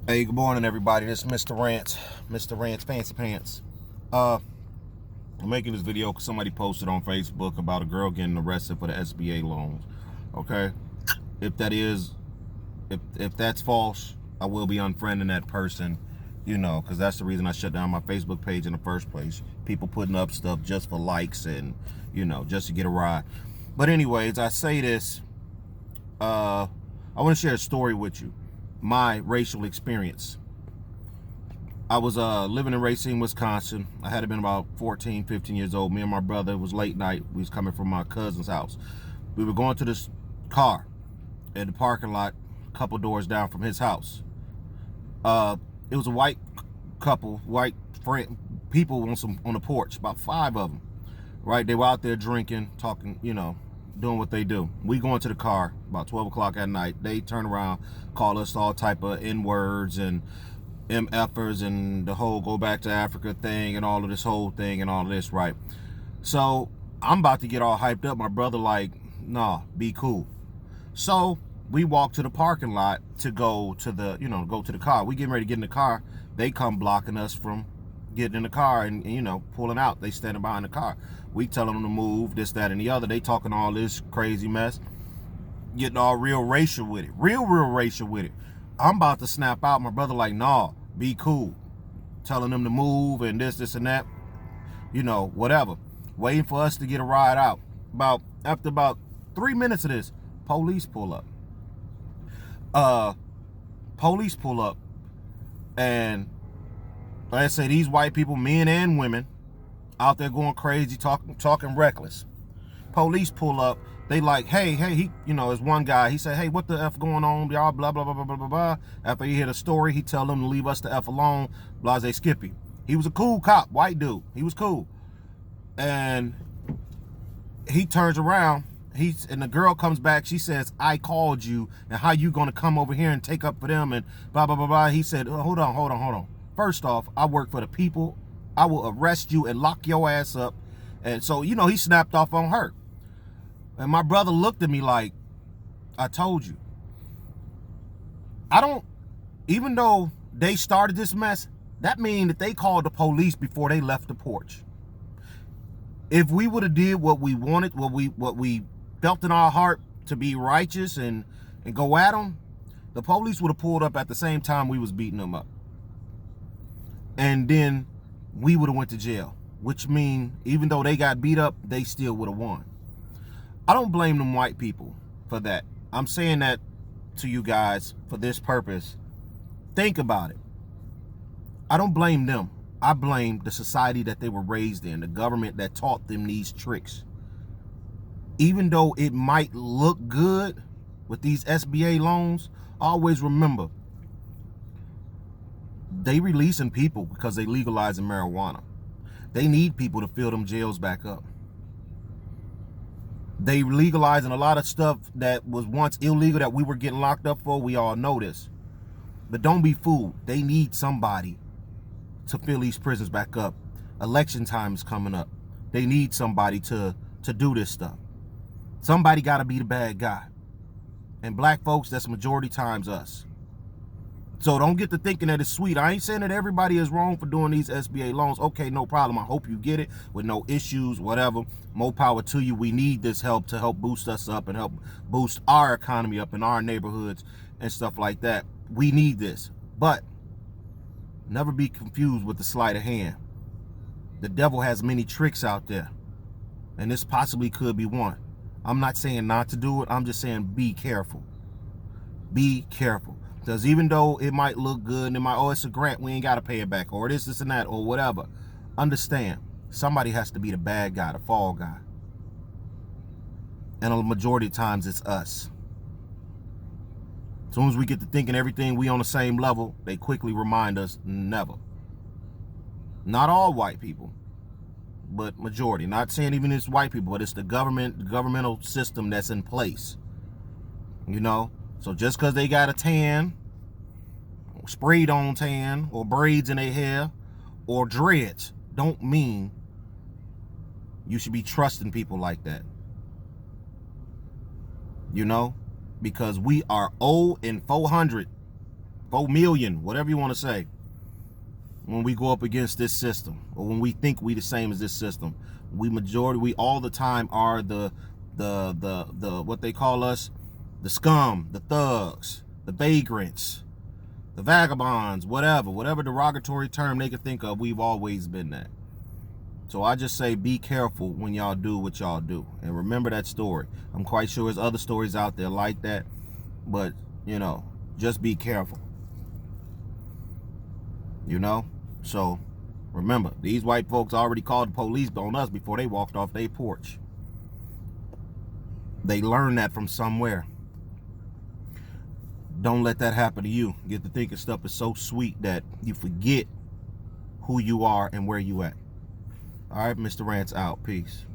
Hey, good morning, everybody. This is Mr. Rance Fancy Pants. I'm making this video because somebody posted on Facebook about a girl getting arrested for the SBA loans. Okay, if that is, if that's false, I will be unfriending that person. Because that's the reason I shut down my Facebook page in the first place. People putting up stuff just for likes and just to get a ride. But anyways, I say this. I want to share a story with you. My racial experience. I was living in Racine, Wisconsin. I had been about 14, 15 years old. Me and my brother, it was late night. We was coming from my cousin's house. We were going to this car in the parking lot, a couple doors down from his house. It was a white couple, white friend, people on the porch, about 5 of them. Right, they were out there drinking, talking, doing what they do. We go into the car about 12 o'clock at night. They turn around, call us all type of N-words and MFers and the whole go back to Africa thing and all of this whole thing and all of this, right? So I'm about to get all hyped up. My brother like, nah, be cool. So we walk to the parking lot to go to the, go to the car. We getting ready to get in the car. They come blocking us from getting in the car and pulling out. They standing behind the car. We telling them to move, this, that, and the other. They talking all this crazy mess, getting all real racial with it, real racial with it. I'm about to snap out. My brother like, nah, be cool. Telling them to move and this and that, whatever. Waiting for us to get a ride out. After about 3 minutes of this, police pull up. Police pull up, and like I say, these white people, men and women, out there going crazy, talking reckless. Police pull up. They like, hey, he, there's one guy. He said, hey, what the F going on, y'all, blah, blah, blah, blah, blah, blah, blah. After he hear the story, he tell them to leave us the F alone, blase Skippy. He was a cool cop, white dude. He was cool. And he turns around, and the girl comes back. She says, I called you, and how you gonna come over here and take up for them, and blah, blah, blah, blah. He said, hold on. First off, I work for the people. I will arrest you and lock your ass up. And so, he snapped off on her. And my brother looked at me like, I told you. Even though they started this mess, that means that they called the police before they left the porch. If we would have did what we wanted, what we felt in our heart to be righteous and go at them, the police would have pulled up at the same time we was beating them up. And then we would have went to jail, which means even though they got beat up, they still would have won. I don't blame them white people for that. I'm saying that to you guys for this purpose. Think about it. I don't blame them. I blame the society that they were raised in, the government that taught them these tricks. Even though it might look good with these SBA loans, always remember, they releasing people because they legalizing marijuana. They need people to fill them jails back up. They legalizing a lot of stuff that was once illegal that we were getting locked up for. We all know this. But don't be fooled. They need somebody to fill these prisons back up. Election time is coming up. They need somebody to do this stuff. Somebody got to be the bad guy. And black folks, that's majority times us. So don't get to thinking that it's sweet. I ain't saying that everybody is wrong for doing these SBA loans. Okay, no problem. I hope you get it with no issues, whatever. More power to you. We need this help to help boost us up and help boost our economy up in our neighborhoods and stuff like that. We need this. But never be confused with the sleight of hand. The devil has many tricks out there. And this possibly could be one. I'm not saying not to do it. I'm just saying be careful. Be careful. Because even though it might look good and it might, it's a grant, we ain't got to pay it back, or this and that, or whatever. Understand, somebody has to be the bad guy, the fall guy. And a majority of times it's us. As soon as we get to thinking everything we on the same level, they quickly remind us, never. Not all white people, but majority. Not saying even it's white people, but it's the governmental system that's in place. So just because they got a tan, or sprayed on tan, or braids in their hair, or dreads, don't mean you should be trusting people like that. Because we are 0 and 400 4 million, whatever you want to say, when we go up against this system, or when we think we the same as this system. We all the time are the what they call us, the scum, the thugs, the vagrants, the vagabonds, whatever derogatory term they could think of. We've always been that. So I just say be careful when y'all do what y'all do, and remember that story. I'm quite sure there's other stories out there like that, but you know, just be careful. You know, so remember, these white folks already called the police on us before they walked off their porch. They learned that from somewhere. Don't let that happen to you. Get to thinking stuff is so sweet that you forget who you are and where you at. All right, Mr. Rants out. Peace.